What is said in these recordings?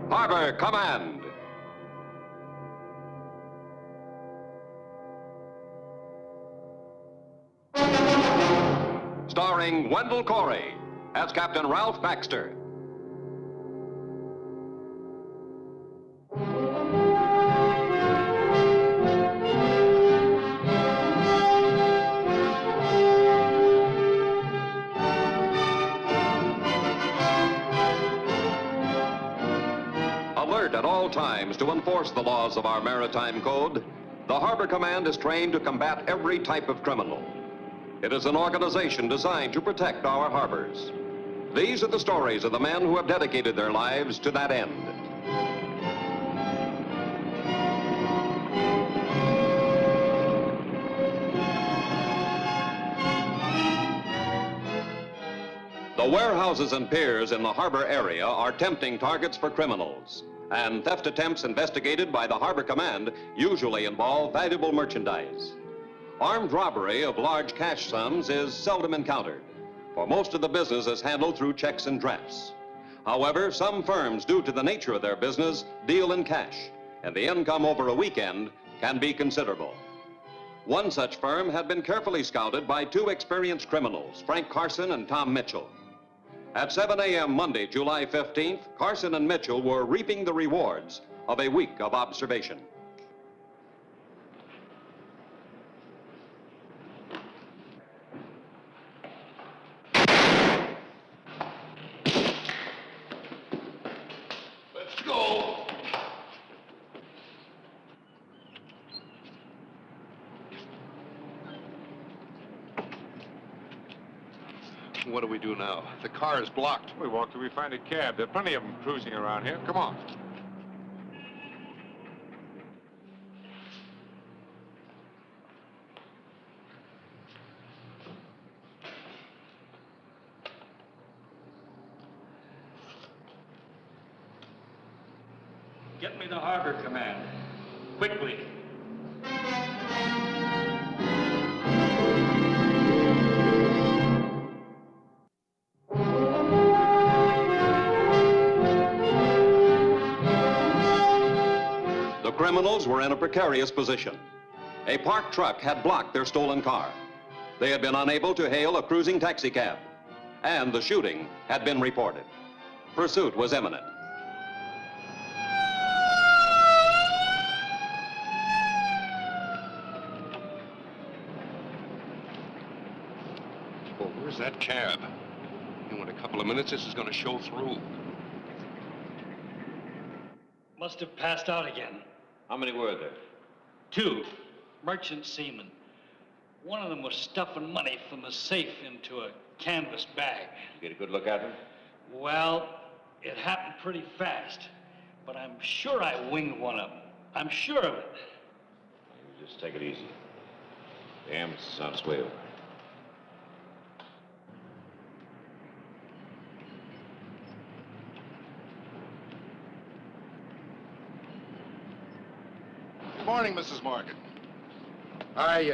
Harbor Command. Starring Wendell Corey as Captain Ralph Baxter. Alert at all times to enforce the laws of our maritime code, the Harbor Command is trained to combat every type of criminal. It is an organization designed to protect our harbors. These are the stories of the men who have dedicated their lives to that end. The warehouses and piers in the harbor area are tempting targets for criminals, and theft attempts investigated by the Harbor Command usually involve valuable merchandise. Armed robbery of large cash sums is seldom encountered, for most of the business is handled through checks and drafts. However, some firms, due to the nature of their business, deal in cash, and the income over a weekend can be considerable. One such firm had been carefully scouted by two experienced criminals, Frank Carson and Tom Mitchell. At 7 a.m. Monday, July 15th, Carson and Mitchell were reaping the rewards of a week of observation. Let's go. What do we do now? The car is blocked. We walk till we find a cab. There are plenty of them cruising around here. Come on. Get me the Harbor Command. Quickly. The criminals were in a precarious position. A parked truck had blocked their stolen car. They had been unable to hail a cruising taxicab, and the shooting had been reported. Pursuit was imminent. Well, where's that cab? In a couple of minutes, this is going to show through. Must have passed out again. How many were there? Two merchant seamen. One of them was stuffing money from the safe into a canvas bag. You get a good look at them? Well, it happened pretty fast, but I'm sure I winged one of them. I'm sure of it. You just take it easy. The ambulance is on its way over. Good morning, Mrs. Morgan. Hi,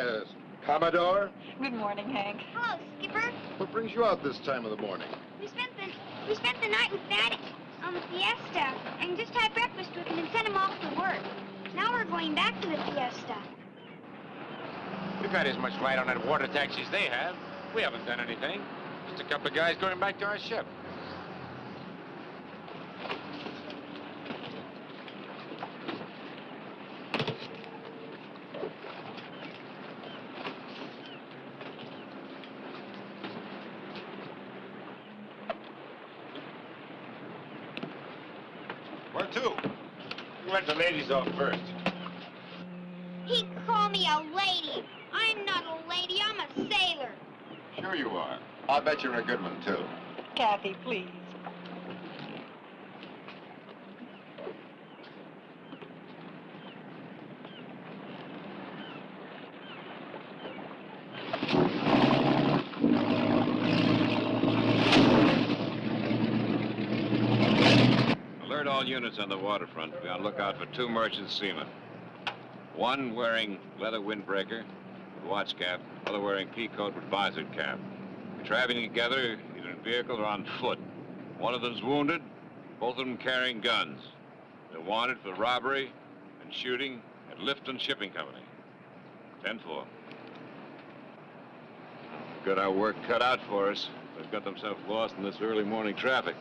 Commodore. Good morning, Hank. Hello, Skipper. What brings you out this time of the morning? We spent the night with Daddy on the Fiesta and just had breakfast with him and sent him off to work. Now we're going back to the Fiesta. We've had as much light on that water taxi as they have. We haven't done anything. Just a couple of guys going back to our ship. Where to? We let the ladies off first. He called me a lady. I'm not a lady, I'm a sailor. Sure you are. I'll bet you're a good one, too. Kathy, please. Alert all units on the waterfront. Be on lookout for two merchant seamen. One wearing leather windbreaker with watch cap, other wearing pea coat with visor cap. They're traveling together either in vehicle or on foot. One of them's wounded, both of them carrying guns. They're wanted for robbery and shooting at Lifton Shipping Company. 10-4. Got our work cut out for us. They've got themselves lost in this early morning traffic.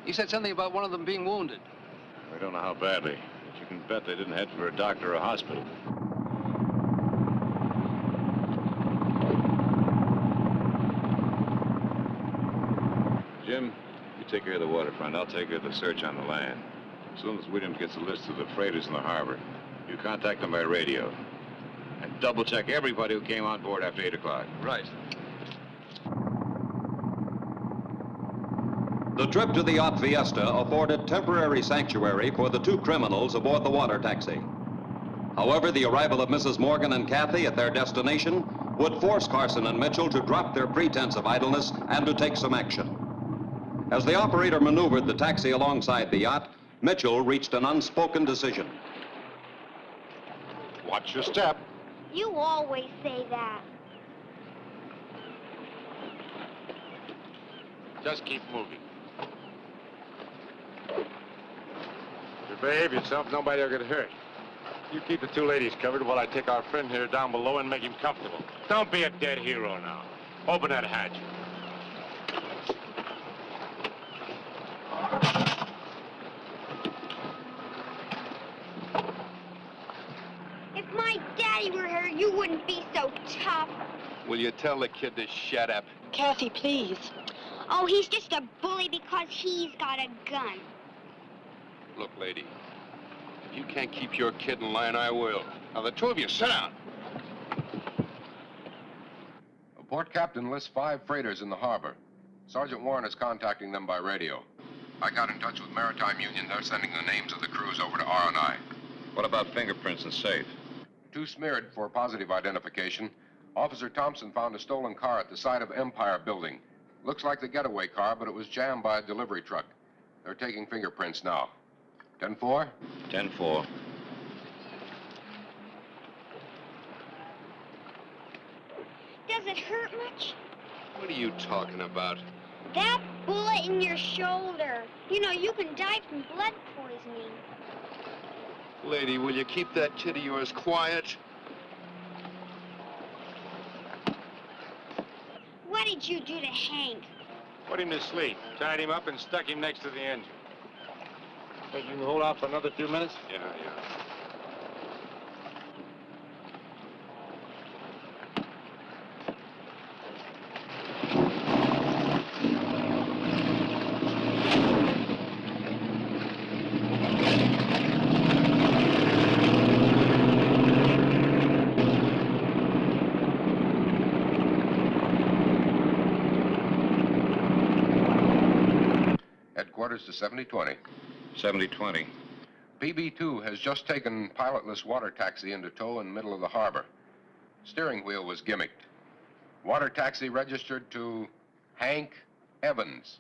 He said something about one of them being wounded. We don't know how badly, but you can bet they didn't head for a doctor or a hospital. Jim, you take care of the waterfront. I'll take care of the search on the land. As soon as Williams gets a list of the freighters in the harbor, you contact them by radio. And double-check everybody who came on board after 8 o'clock. Right. The trip to the yacht Fiesta afforded temporary sanctuary for the two criminals aboard the water taxi. However, the arrival of Mrs. Morgan and Kathy at their destination would force Carson and Mitchell to drop their pretense of idleness and to take some action. As the operator maneuvered the taxi alongside the yacht, Mitchell reached an unspoken decision. Watch your step. You always say that. Just keep moving. If you behave yourself, nobody will get hurt. You keep the two ladies covered while I take our friend here down below and make him comfortable. Don't be a dead hero now. Open that hatch. If my daddy were here, you wouldn't be so tough. Will you tell the kid to shut up? Kathy, please. Oh, he's just a bully because he's got a gun. Look, lady, if you can't keep your kid in line, I will. Now, the two of you, sit down. A port captain lists 5 freighters in the harbor. Sergeant Warren is contacting them by radio. I got in touch with Maritime Union. They're sending the names of the crews over to R&I. What about fingerprints and safe? 2 smeared for positive identification. Officer Thompson found a stolen car at the side of Empire Building. Looks like the getaway car, but it was jammed by a delivery truck. They're taking fingerprints now. 10-4? 10-4. Does it hurt much? What are you talking about? That bullet in your shoulder. You know, you can die from blood poisoning. Lady, will you keep that kid of yours quiet? What did you do to Hank? Put him to sleep, tied him up, and stuck him next to the engine. Think you can hold out for another few minutes? Yeah. Headquarters to 7020. 70-20. PB2 has just taken pilotless water taxi into tow in the middle of the harbor. Steering wheel was gimmicked. Water taxi registered to Hank Evans.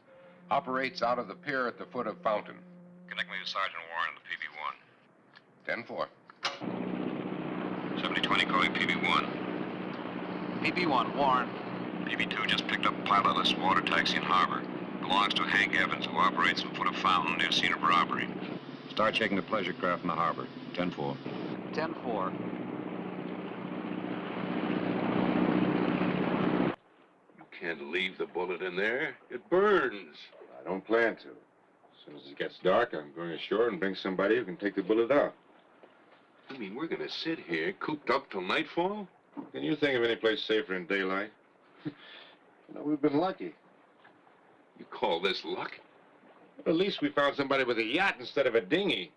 Operates out of the pier at the foot of Fountain. Connect me to Sergeant Warren of the PB1. 10-4. 70-20 calling PB1. PB1, Warren. PB2 just picked up a pilotless water taxi in harbor. Belongs to Hank Evans, who operates in foot of Fountain near scene of robbery. Start checking the pleasure craft in the harbor. 10-4. 10-4. You can't leave the bullet in there. It burns. I don't plan to. As soon as it gets dark, I'm going ashore and bring somebody who can take the bullet out. You mean we're going to sit here cooped up till nightfall? Can you think of any place safer in daylight? You know, we've been lucky. You call this luck? At least we found somebody with a yacht instead of a dinghy.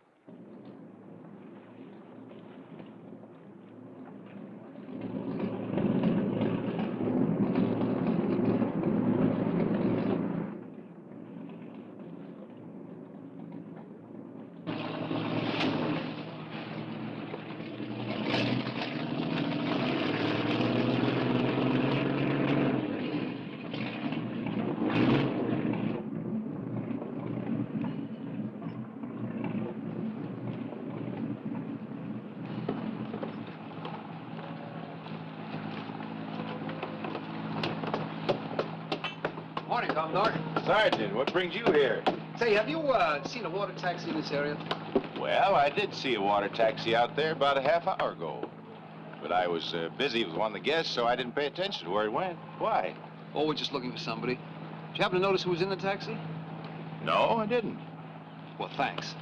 Morning, Commodore. Sergeant, what brings you here? Say, have you seen a water taxi in this area? Well, I did see a water taxi out there about a half hour ago. But I was busy with one of the guests, so I didn't pay attention to where it went. Why? Oh, we're just looking for somebody. Did you happen to notice who was in the taxi? No, I didn't. Well, thanks.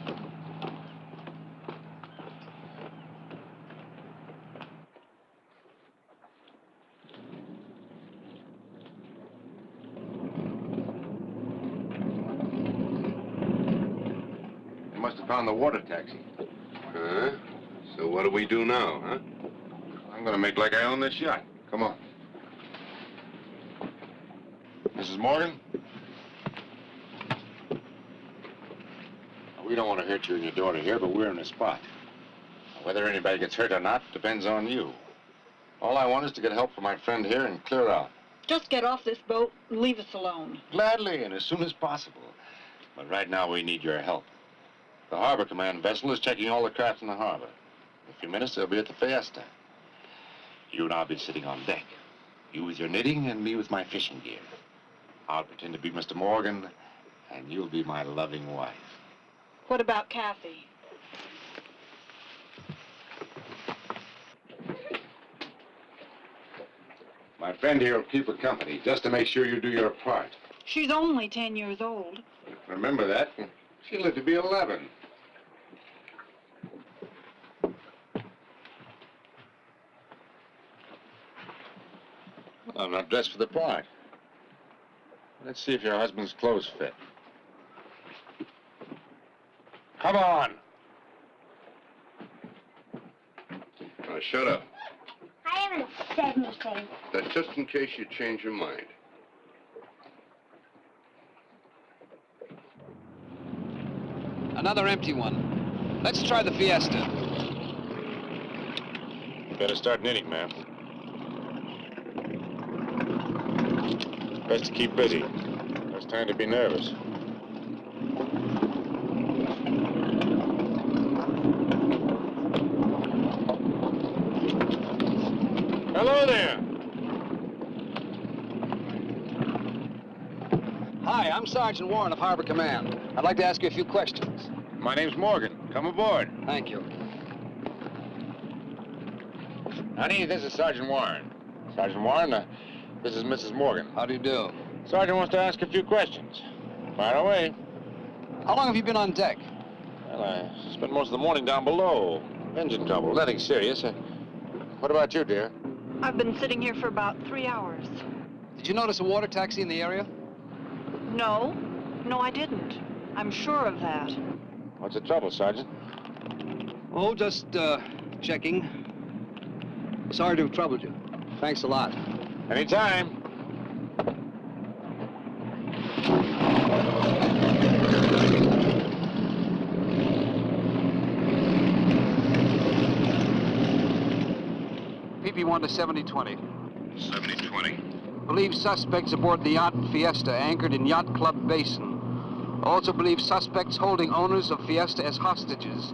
They must have found the water taxi. Huh? So what do we do now, huh? I'm gonna make like I own this yacht. Come on. Mrs. Morgan? We don't want to hurt you and your daughter here, but we're in a spot. Whether anybody gets hurt or not depends on you. All I want is to get help from my friend here and clear out. Just get off this boat and leave us alone. Gladly, and as soon as possible. But right now, we need your help. The Harbor Command vessel is checking all the craft in the harbor. In a few minutes, they'll be at the Fiesta. You and I'll be sitting on deck. You with your knitting and me with my fishing gear. I'll pretend to be Mr. Morgan, and you'll be my loving wife. What about Kathy? My friend here will keep her company, just to make sure you do your part. She's only 10 years old. Remember that. She'll live to be 11. Well, I'm not dressed for the part. Let's see if your husband's clothes fit. Come on! Now, shut up. I haven't said anything. That's just in case you change your mind. Another empty one. Let's try the Fiesta. Better start knitting, ma'am. Best to keep busy. There's time to be nervous. Hello there. Hi, I'm Sergeant Warren of Harbor Command. I'd like to ask you a few questions. My name's Morgan. Come aboard. Thank you. Honey, this is Sergeant Warren. Sergeant Warren, this is Mrs. Morgan. How do you do? Sergeant wants to ask a few questions. Fire away. How long have you been on deck? Well, I spent most of the morning down below. Engine trouble. Nothing serious. What about you, dear? I've been sitting here for about 3 hours. Did you notice a water taxi in the area? No. No, I didn't. I'm sure of that. What's the trouble, Sergeant? Oh, just, checking. Sorry to have troubled you. Thanks a lot. Anytime. PP1 to 7020. 7020. Believe suspects aboard the yacht Fiesta anchored in Yacht Club Basin. Also believe suspects holding owners of Fiesta as hostages.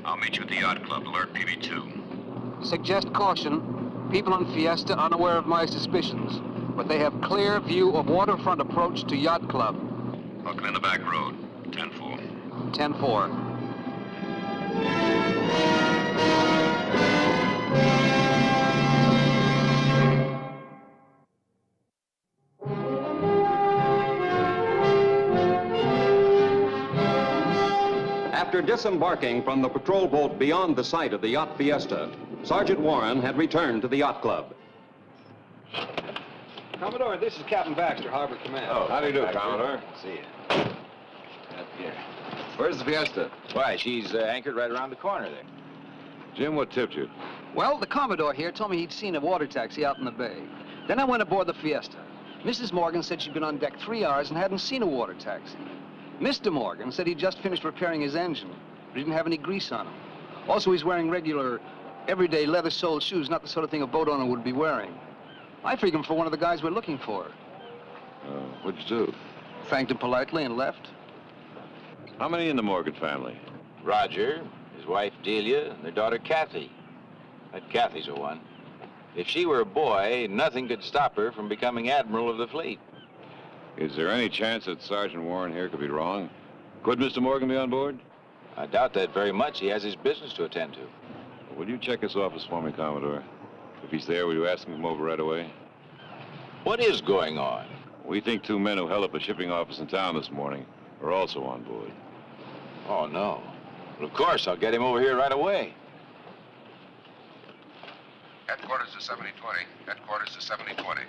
I'll meet you at the yacht club. Alert PB2. Suggest caution. People on Fiesta unaware of my suspicions, but they have clear view of waterfront approach to Yacht Club. Hooking in the back road. 10-4. 10-4. After disembarking from the patrol boat beyond the site of the yacht Fiesta, Sergeant Warren had returned to the yacht club. Commodore, this is Captain Baxter, Harbor Command. Oh, How do you do, Baxter. Commodore? See you. Up here. Where's the Fiesta? Why, she's anchored right around the corner there. Jim, what tipped you? Well, the Commodore here told me he'd seen a water taxi out in the bay. Then I went aboard the Fiesta. Mrs. Morgan said she'd been on deck 3 hours and hadn't seen a water taxi. Mr. Morgan said he'd just finished repairing his engine, but he didn't have any grease on him. Also, he's wearing regular, everyday leather-soled shoes, not the sort of thing a boat owner would be wearing. I figured him for one of the guys we're looking for. What'd you do? Thanked him politely and left. How many in the Morgan family? Roger, his wife Delia, and their daughter Kathy. That Kathy's a one. If she were a boy, nothing could stop her from becoming admiral of the fleet. Is there any chance that Sergeant Warren here could be wrong? Could Mr. Morgan be on board? I doubt that very much. He has his business to attend to. Will you check his office for me, Commodore? If he's there, will you ask him to come over right away? What is going on? We think 2 men who held up a shipping office in town this morning are also on board. Oh, no. Well, of course, I'll get him over here right away. Headquarters to 7020. Headquarters to 7020.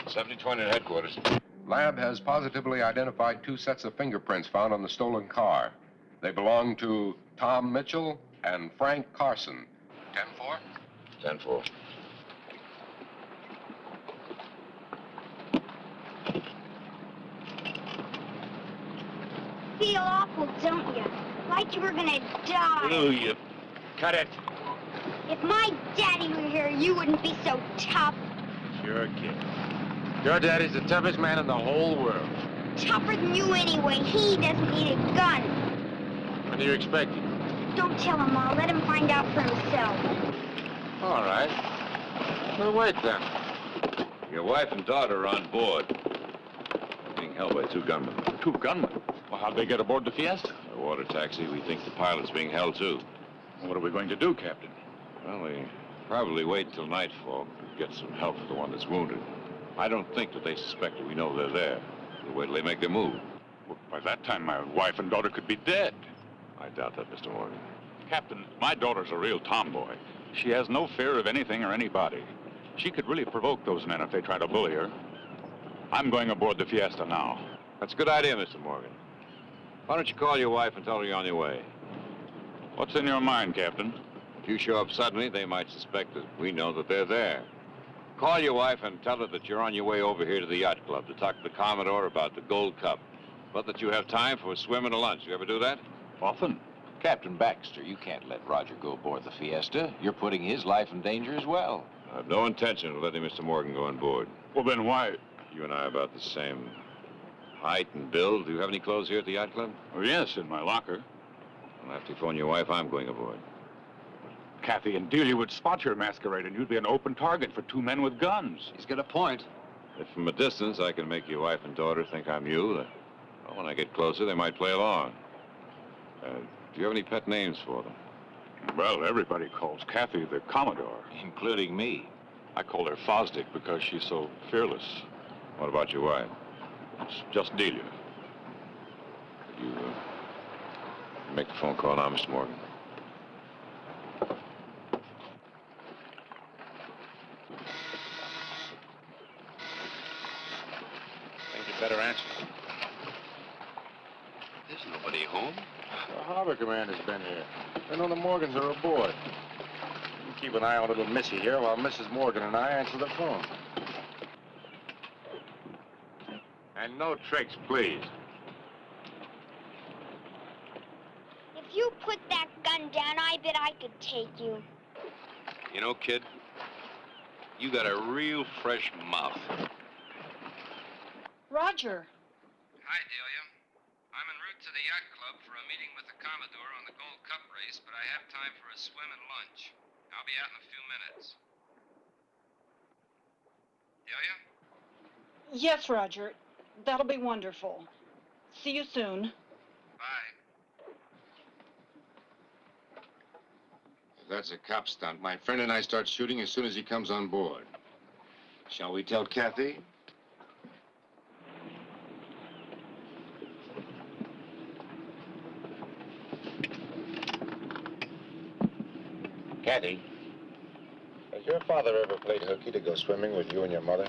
7020 at headquarters. Lab has positively identified 2 sets of fingerprints found on the stolen car. They belong to Tom Mitchell and Frank Carson. 10-4? 10-4. Feel awful, don't you? Like you were gonna die. Oh, you... Cut it. If my daddy were here, you wouldn't be so tough. Sure, kid. Your daddy's the toughest man in the whole world. Tougher than you anyway. He doesn't need a gun. When do you expect it? Don't tell him, Ma. Let him find out for himself. All right. Well, wait then. Your wife and daughter are on board. Being held by 2 gunmen. 2 gunmen? Well, how'd they get aboard the Fiesta? A water taxi. We think the pilot's being held, too. What are we going to do, Captain? Well, they probably wait until nightfall to get some help for the one that's wounded. I don't think that they suspect that we know they're there. We'll wait till they make their move. Well, by that time, my wife and daughter could be dead. I doubt that, Mr. Morgan. Captain, my daughter's a real tomboy. She has no fear of anything or anybody. She could really provoke those men if they try to bully her. I'm going aboard the Fiesta now. That's a good idea, Mr. Morgan. Why don't you call your wife and tell her you're on your way? What's in your mind, Captain? If you show up suddenly, they might suspect that we know that they're there. Call your wife and tell her that you're on your way over here to the yacht club to talk to the Commodore about the Gold Cup, but that you have time for a swim and a lunch. You ever do that? Often. Captain Baxter, you can't let Roger go aboard the Fiesta. You're putting his life in danger as well. I have no intention of letting Mr. Morgan go on board. Well, then why? You and I are about the same height and build. Do you have any clothes here at the yacht club? Oh, yes, in my locker. Well, after you phone your wife, I'm going aboard. Kathy and Delia would spot your masquerade, and you'd be an open target for 2 men with guns. He's got a point. If from a distance I can make your wife and daughter think I'm you, then, well, when I get closer, they might play along. Do you have any pet names for them? Well, everybody calls Kathy the Commodore. Including me. I call her Fosdick because she's so fearless. What about your wife? It's just Delia. You make the phone call now, Mr. Morgan. Think you'd better answer. There's nobody home. The harbor commander's been here. They know the Morgans are aboard. You keep an eye on little Missy here while Mrs. Morgan and I answer the phone. And no tricks, please. If you put that gun down, I bet I could take you. You know, kid, you got a real fresh mouth. Roger. Hi, Delia. I'm en route to the yacht club for a meeting with the Commodore on the Gold Cup race, but I have time for a swim and lunch. I'll be out in a few minutes. Delia? Yes, Roger. That'll be wonderful. See you soon. Bye. That's a cop stunt. My friend and I start shooting as soon as he comes on board. Shall we tell Kathy? Kathy, has your father ever played hooky to go swimming with you and your mother?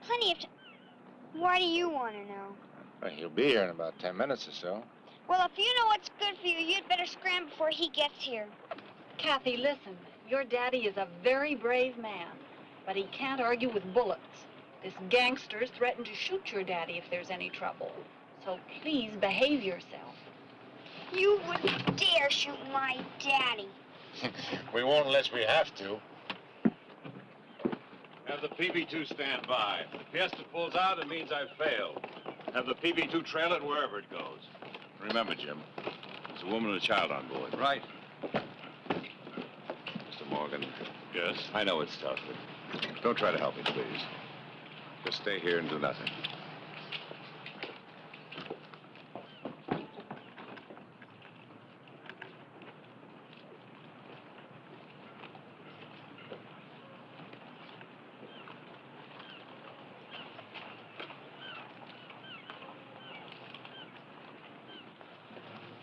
Plenty of time. Why do you want to know? Well, he'll be here in about 10 minutes or so. Well, if you know what's good for you, you'd better scram before he gets here. Kathy, listen. Your daddy is a very brave man, but he can't argue with bullets. This gangster's threatened to shoot your daddy if there's any trouble. So please behave yourself. You wouldn't dare shoot my daddy. We won't unless we have to. Have the PB-2 stand by. If the Fiesta pulls out, it means I've failed. Have the PB-2 trail it wherever it goes. Remember, Jim, there's a woman and a child on board. Right. Mr. Morgan. Yes? I know it's tough, but don't try to help me, please. Just stay here and do nothing.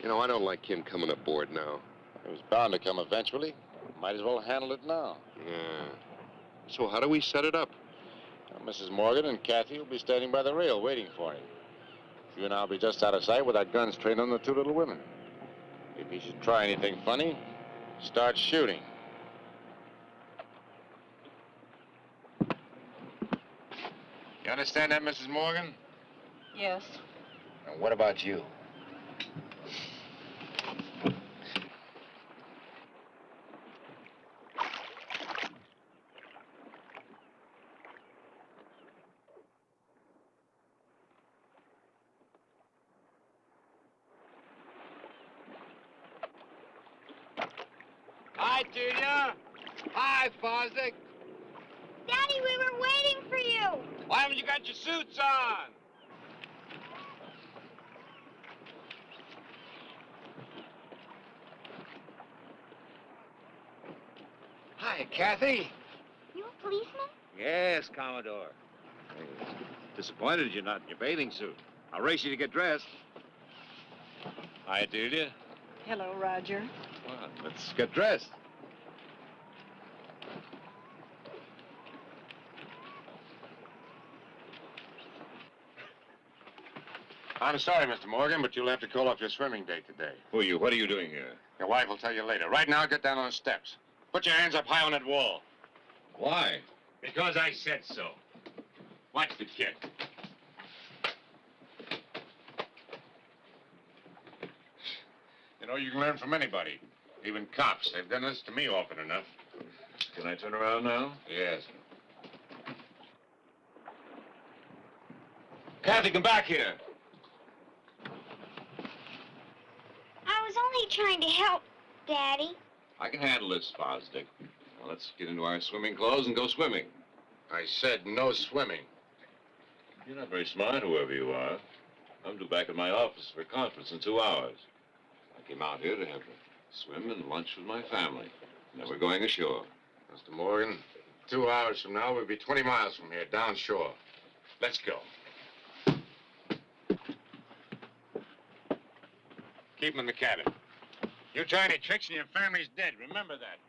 You know, I don't like him coming aboard now. He was bound to come eventually. Might as well handle it now. Yeah. So how do we set it up? Now, Mrs. Morgan and Kathy will be standing by the rail waiting for him. You and I'll be just out of sight with our guns trained on the two little women. If he should try anything funny, start shooting. You understand that, Mrs. Morgan? Yes. And what about you? Hi, Julia. Hi, Fosdick. Daddy, we were waiting for you. Why haven't you got your suits on? Hi, Kathy. You a policeman? Yes, Commodore. Disappointed you're not in your bathing suit. I'll race you to get dressed. Hi, Delia. Hello, Roger. Well, let's get dressed. I'm sorry, Mr. Morgan, but you'll have to call off your swimming date today. Who are you? What are you doing here? Your wife will tell you later. Right now, get down on the steps. Put your hands up high on that wall. Why? Because I said so. Watch the kid. You know, you can learn from anybody. Even cops. They've done this to me often enough. Can I turn around now? Yes. Kathy, come back here. I was only trying to help, Daddy. I can handle this, Fosdick. Now, let's get into our swimming clothes and go swimming. I said no swimming. You're not very smart, whoever you are. I'm due back at my office for a conference in 2 hours. I came out here to have a swim and lunch with my family. And then we're going ashore. Mr. Morgan, 2 hours from now, we'll be 20 miles from here, down shore. Let's go. Keep him in the cabin. You try any tricks and your family's dead. Remember that.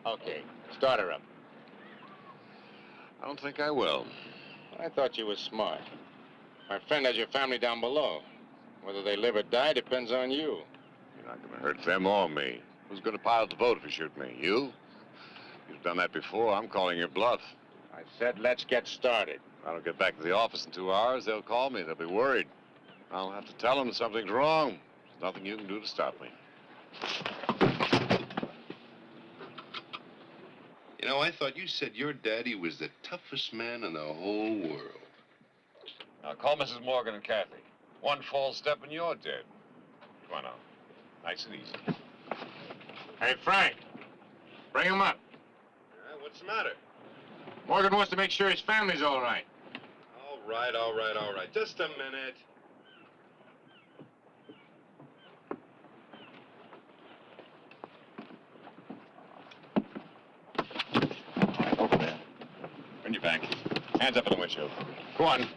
Okay, start her up. I don't think I will. I thought you were smart. My friend has your family down below. Whether they live or die depends on you. You're not going to hurt them or me. Who's going to pilot the boat if you shoot me? You? You've done that before. I'm calling your bluff. I said let's get started. If I don't get back to the office in 2 hours, they'll call me. They'll be worried. I'll have to tell them something's wrong. There's nothing you can do to stop me. You know, I thought you said your daddy was the toughest man in the whole world. Now, call Mrs. Morgan and Kathy. One false step and you're dead. Come on now. Nice and easy. Hey, Frank, bring him up. What's the matter? Morgan wants to make sure his family's all right. All right. Just a minute. Over there. Bring your back. Hands up in the windshield. Go on.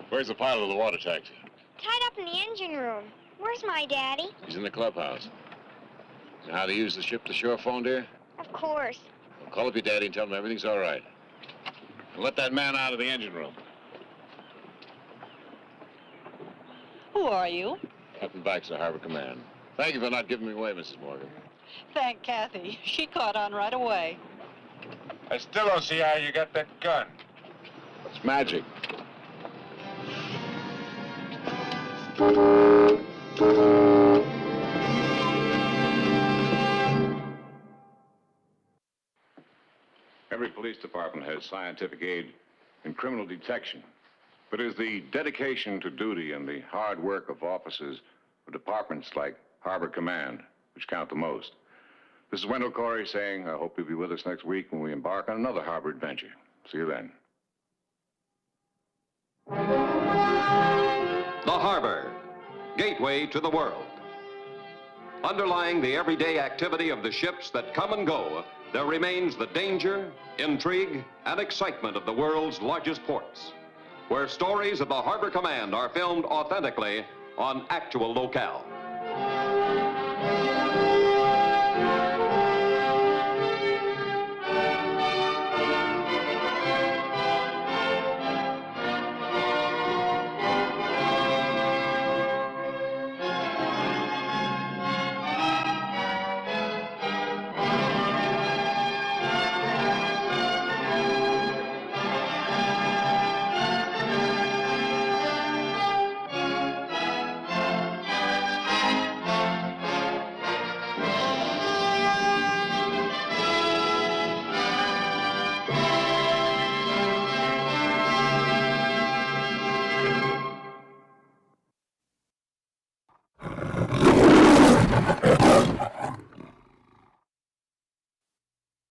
Where's the pilot of the water taxi? Tied up in the engine room. Where's my daddy? He's in the clubhouse. You know how to use the ship-to-shore phone, dear? Of course. Well, call up your daddy and tell him everything's all right. And let that man out of the engine room. Who are you? Captain Baxter, Harbor Command. Thank you for not giving me away, Mrs. Morgan. Thank Kathy. She caught on right away. I still don't see how you got that gun. It's magic. Every police department has scientific aid in criminal detection. But it is the dedication to duty and the hard work of officers of departments like Harbor Command which count the most. This is Wendell Corey saying, I hope you'll be with us next week when we embark on another harbor adventure. See you then. The harbor, gateway to the world. Underlying the everyday activity of the ships that come and go there remains the danger, intrigue, and excitement of the world's largest ports, where stories of the Harbor Command are filmed authentically on actual locale.